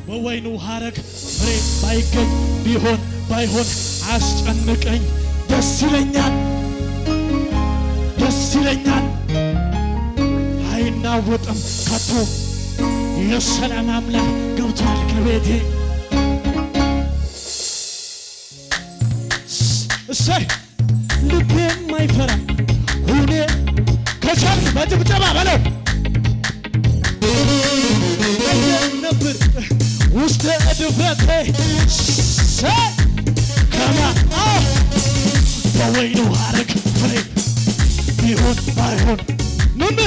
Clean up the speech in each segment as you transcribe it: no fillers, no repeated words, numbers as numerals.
በወይኑ ሐረግ ፍሬ ባይገኝ ቢሆን ባይሆን አስጨንቀኝ ደስ ይለኛል ደስ ይለኛል አይናወጥም ከቶ የሰላም አምላክ ገብቷል ከቤቴ እሰይ ልቤም አይፈራ ሁኔ ከቻል በጭብጨባ በለው ነበር ውስጥ ድፍረቴ ከማ በወይኑ ሐረግ ፍሬ ቢሆን ባይሆን ምን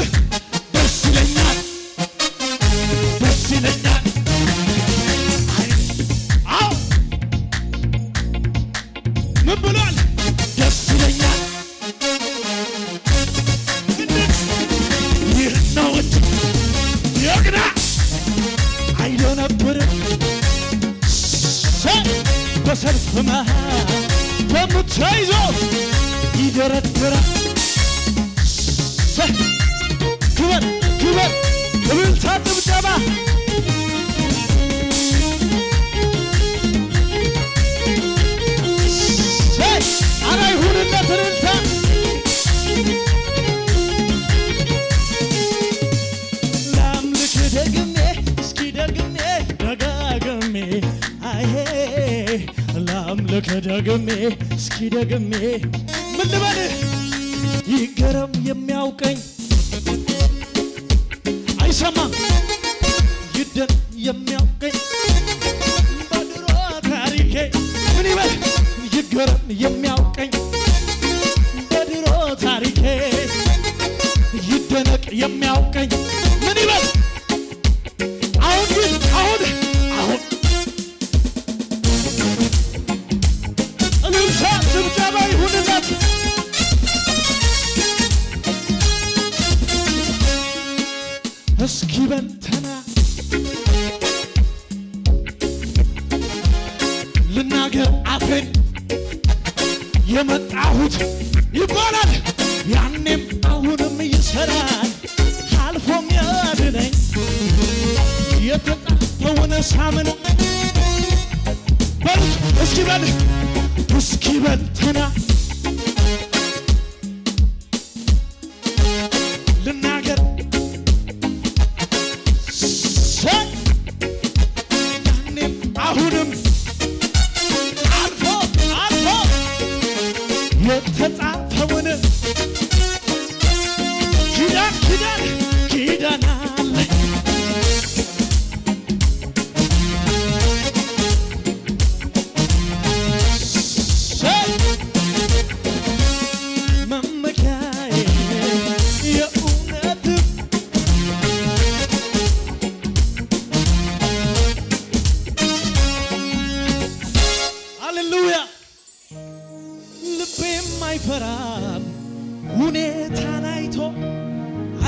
ደስ ይለኛል ደስ ይለኛል አዎ ምን ብሏል ደስ ይለኛል ይህ ነው የግና አይሎ ነበር በሰልፍ መሃል በምትይዞ ይደረድራል ክበር ክበር እልልታ ጭብጨባ አረ ይሁንለት እልልታ ላምልክ ደግሜ እስኪ ደግሜ ደጋግሜ አይሄ ላምልክ ደግሜ እስኪ ደግሜ ምን ልበልህ ይገረም የሚያውቀኝ አይሰማም ይደን የሚያውቀኝ በድሮ ታሪኬ ምን ይበል ይገረም የሚያውቀኝ በድሮ ታሪኬ ይደነቅ የሚያውቀኝ ምን ይበል አሁን ግን አሁን እልልታ ጭብጨባ ይሁንለት እስኪ በልተና ልናገር አፌን የመጣሁት ይባላል ያኔም አሁንም ይሰራል አልፎም ያድነኝ የተጣፈውን ሳምን በሉት እስኪ በልተና ልናገር ያኔም አሁንም አልፎ የተጻፈውን ኪዳን አለኝ መመኪያዬ የእውነት ሃሌሉያ ልቤም አይፈራም ሁኔታን አይቶ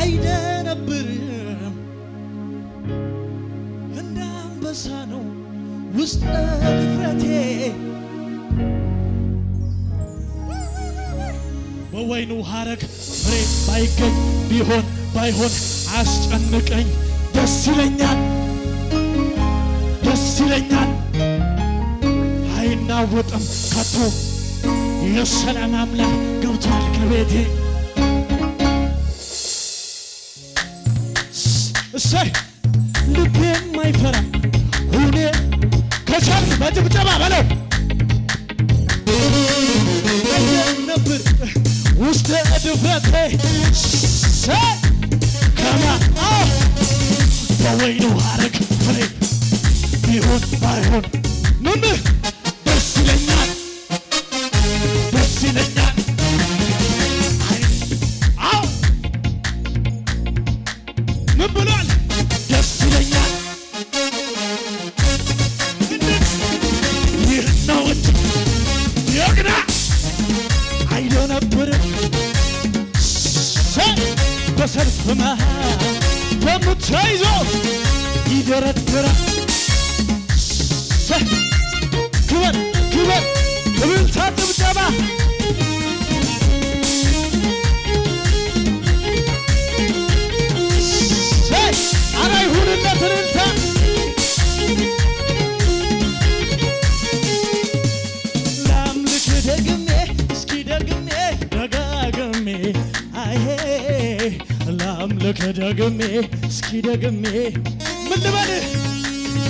አይደነብርም እንደ አንበሳ ነው ውስጥ ድፍረቴ በወይኑ ሐረግ ፍሬ ባይገኝ ቢሆን ባይሆን አስጨንቀኝ ደስ ይለኛል ደስ ይለኛል አይናወጥም ከቶ የሰላም አምላክ ገብቷል ከቤቴ እሰይ ልቤም አይፈራ ሁኔ ከቻል በጭብጨባ በለው ነበር ውስጥ ድፍረቴ ከማ በወይኑ ሐረግ ፍሬ ቢሆን ባይሆን ምን ደስ ይለኛል ደስ ይለኛል አዎ ምን ብሏል ደስ ይለኛል ይህ ነው የግና አይሎ ነበር በሰልፍ መሃል በምትይዞ ይደረድራል ክበር ክበር እልልታ ጭብጨባ አረ ይሁንለት እልልታ ላምልክ ደግሜ እስኪ ደግሜ ምን ልበል